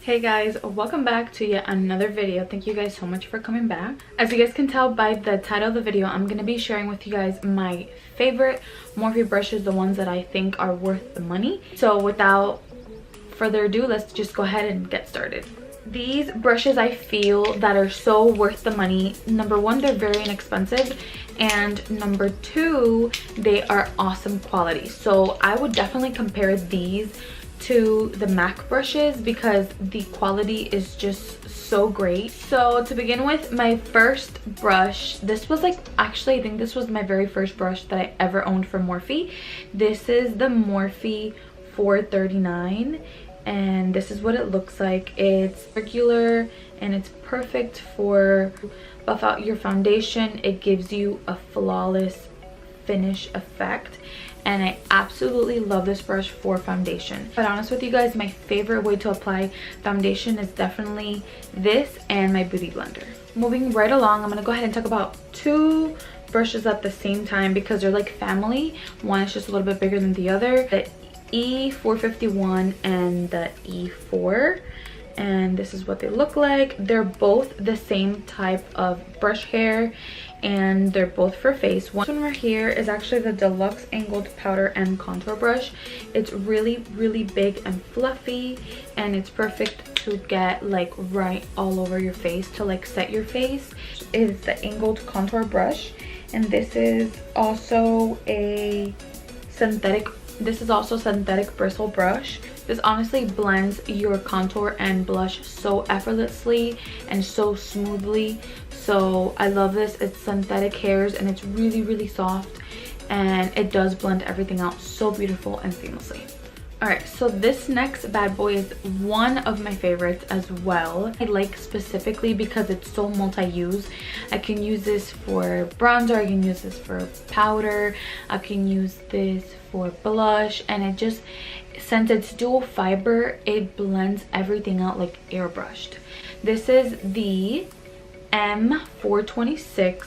Hey guys, welcome back to yet another video. Thank you guys so much for coming back. As you guys can tell by the title of the video, I'm going to be sharing with you guys my favorite Morphe brushes, the ones that I think are worth the money. So without further ado, let's just go ahead and get started. These brushes I feel that are so worth the money. Number one, they're very inexpensive, and number two, they are awesome quality. So I would definitely compare these to the MAC brushes because the quality is just so great. So to begin with, my first brush, this was actually I think this was my very first brush that I ever owned from Morphe. This is the Morphe 439 and this is what it looks like. It's circular and it's perfect for buff out your foundation. It gives you a flawless finish effect, and I absolutely love this brush for foundation. But honest with you guys, my favorite way to apply foundation is definitely this and my beauty blender. Moving right along, I'm gonna go ahead and talk about two brushes at the same time because they're like family. One is just a little bit bigger than the other. The E451 and the E4. And this is what they look like. They're both the same type of brush hair and they're both for face. One right here is actually the deluxe angled powder and contour brush. It's really big and fluffy, and it's perfect to get like right all over your face to like set your face. Is the angled contour brush, and this is also a synthetic bristle brush. This honestly blends your contour and blush so effortlessly and so smoothly. So I love this. It's synthetic hairs and it's really soft, and it does blend everything out so beautiful and seamlessly. Alright, so this next bad boy is one of my favorites as well. I like specifically because it's so multi-use. I can use this for bronzer, I can use this for powder, I can use this for blush, and it just, since it's dual fiber, it blends everything out like airbrushed. This is the M426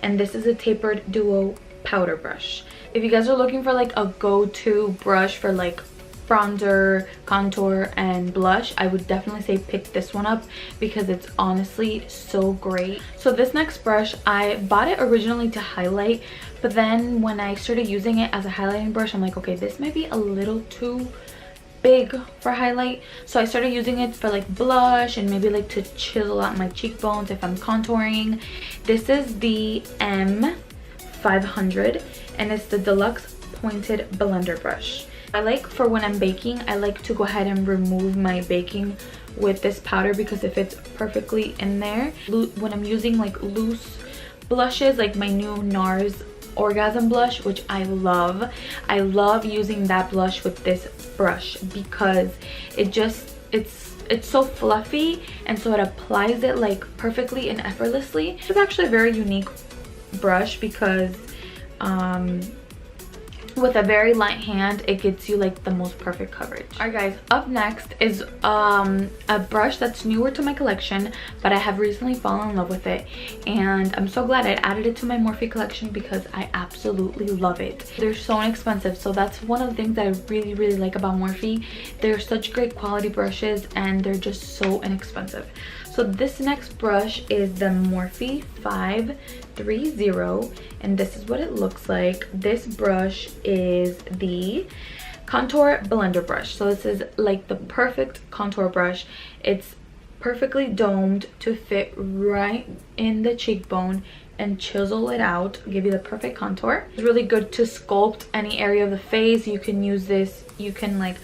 and this is a tapered duo powder brush. If you guys are looking for like a go-to brush for like bronzer, contour, and blush, I would definitely say pick this one up because it's honestly so great. So this next brush, I bought it originally to highlight, but then when I started using it as a highlighting brush, I'm like, okay, this might be a little too big for highlight. So I started using it for like blush and maybe like to chisel out my cheekbones if I'm contouring. This is the M500 and it's the deluxe pointed blender brush. I like for when I'm baking, I like to go ahead and remove my baking with this powder because it fits perfectly in there. When I'm using like loose blushes, like my new NARS Orgasm blush, which I love using that blush with this brush because it's so fluffy, and so it applies it like perfectly and effortlessly. It's actually a very unique brush because with a very light hand, it gets you like the most perfect coverage. Alright guys, up next is a brush that's newer to my collection, but I have recently fallen in love with it, and I'm so glad I added it to my Morphe collection because I absolutely love it. They're so inexpensive, so that's one of the things that I really like about Morphe. They're such great quality brushes and they're just so inexpensive. So this next brush is the Morphe 530 and this is what it looks like. This brush is the contour blender brush. So this is like the perfect contour brush. It's perfectly domed to fit right in the cheekbone and chisel it out, give you the perfect contour. It's really good to sculpt any area of the face. You can use this, you can like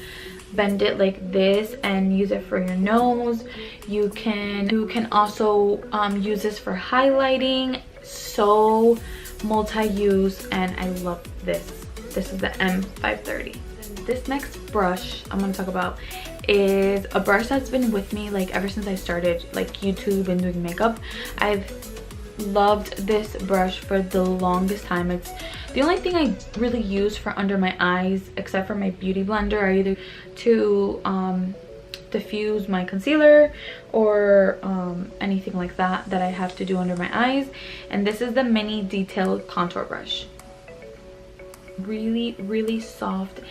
bend it like this and use it for your nose. You can also use this for highlighting. So multi-use, and I love this. This is the M530. This next brush I'm going to talk about is a brush that's been with me like ever since I started like YouTube and doing makeup. I've loved this brush for the longest time. It's the only thing I really use for under my eyes, except for my beauty blender, are either to diffuse my concealer or anything like that I have to do under my eyes. And this is the mini detailed contour brush. Really soft.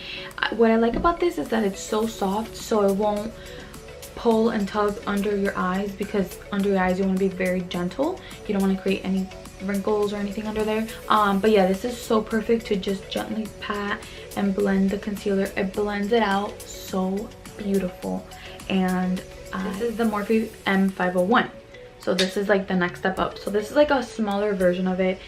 What I like about this is that it's so soft, so it won't pull and tug under your eyes, because under your eyes you want to be very gentle. You don't want to create any wrinkles or anything under there. But yeah, this is so perfect to just gently pat and blend the concealer. It blends it out so beautiful. And this is the Morphe M501. So this is like the next step up. So this is like a smaller version of it.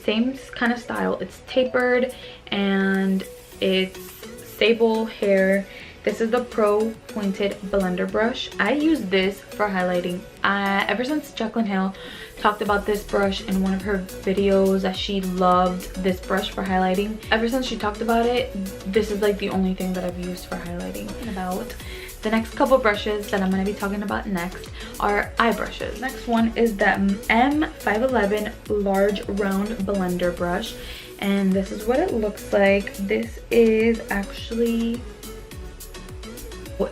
Same kind of style. It's tapered and it's stable hair. This is the Pro Pointed Blender Brush. I use this for highlighting. Ever since Jaclyn Hill talked about this brush in one of her videos, that she loved this brush for highlighting. Ever since she talked about it, this is like the only thing that I've used for highlighting. About the next couple brushes that I'm going to be talking about next are eye brushes. Next one is the M511 Large Round Blender Brush. And this is what it looks like. This is actually...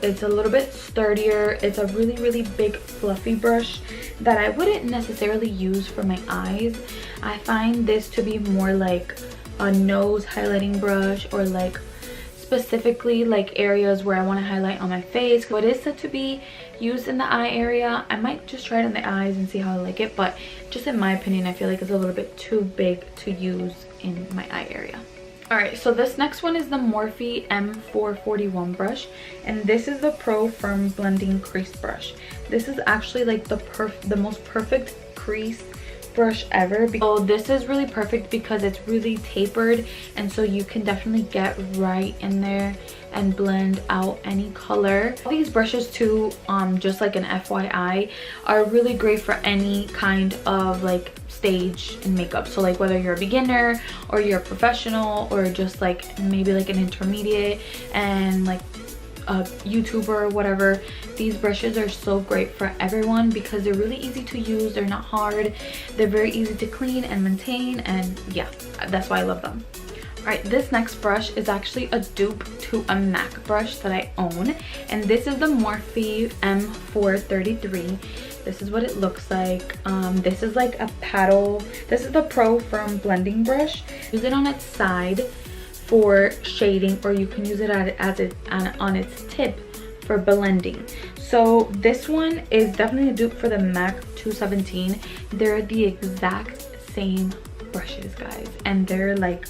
it's a little bit sturdier. It's a really big fluffy brush that I wouldn't necessarily use for my eyes. I find this to be more like a nose highlighting brush, or like specifically like areas where I want to highlight on my face. What is said to be used in the eye area, I might just try it on the eyes and see how I like it, but just in my opinion, I feel like it's a little bit too big to use in my eye area. Alright, so this next one is the Morphe M441 brush, and this is the Pro Firm Blending Crease Brush. This is actually like the most perfect crease brush ever. So this is really perfect because it's really tapered, and so you can definitely get right in there and blend out any color. All these brushes too, just like an FYI, are really great for any kind of like stage in makeup. So like whether you're a beginner or you're a professional, or just like maybe like an intermediate and like a YouTuber or whatever, these brushes are so great for everyone because they're really easy to use. They're not hard. They're very easy to clean and maintain, and yeah, that's why I love them. Alright, this next brush is actually a dupe to a MAC brush that I own, and this is the Morphe M433. This is what it looks like. This is like a paddle. This is the Pro Firm Blending Brush. Use it on its side for shading, or you can use it on its tip for blending. So this one is definitely a dupe for the MAC 217. They're the exact same brushes, guys, and they're like,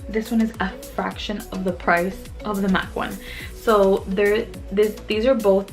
this one is a fraction of the price of the MAC one. So these are both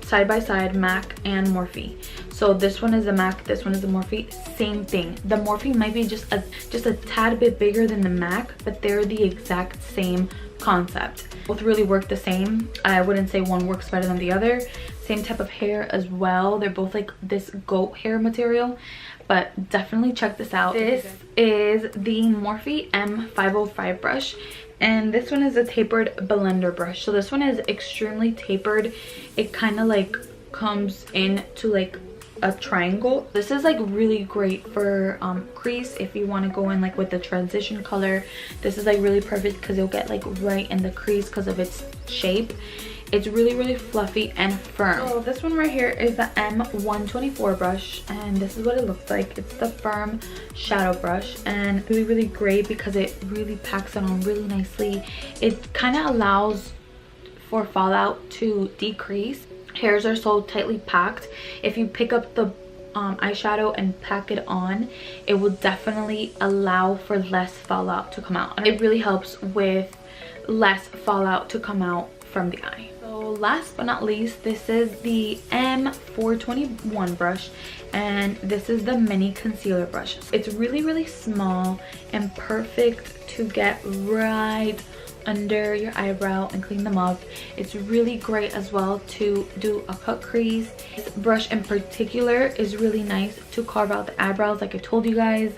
side by side, MAC and Morphe. So this one is the MAC, this one is the Morphe, same thing. The Morphe might be just a tad bit bigger than the MAC, but they're the exact same concept. Both really work the same. I wouldn't say one works better than the other. Same type of hair as well. They're both like this goat hair material, but definitely check this out. This is the Morphe M505 brush, and this one is a tapered blender brush. So this one is extremely tapered. It kind of like comes into like a triangle. This is like really great for crease if you want to go in like with the transition color. This is like really perfect because you'll get like right in the crease because of its shape. It's really fluffy and firm. So this one right here is the M124 brush, and this is what it looks like. It's the firm shadow brush, and really great because it really packs it on really nicely. It kind of allows for fallout to decrease. Hairs are so tightly packed. If you pick up the eyeshadow and pack it on, it will definitely allow for less fallout to come out. It really helps with less fallout to come out from the eye. So last but not least, this is the M421 brush, and this is the mini concealer brush. It's really small and perfect to get right under your eyebrow and clean them up. It's really great as well to do a cut crease. This brush in particular is really nice to carve out the eyebrows, like I told you guys.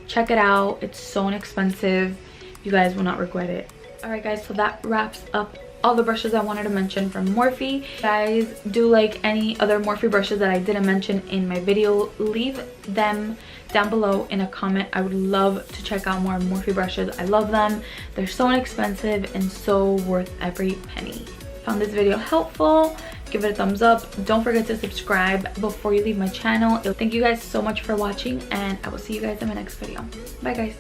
Check it out. It's so inexpensive. You guys will not regret it. Alright guys, so that wraps up all the brushes I wanted to mention from Morphe. Guys, do like any other Morphe brushes that I didn't mention in my video, leave them down below in a comment. I would love to check out more Morphe brushes. I love them. They're so inexpensive and so worth every penny. Found this video helpful, give it a thumbs up. Don't forget to subscribe before you leave my channel. Thank you guys so much for watching, and I will see you guys in my next video. Bye guys.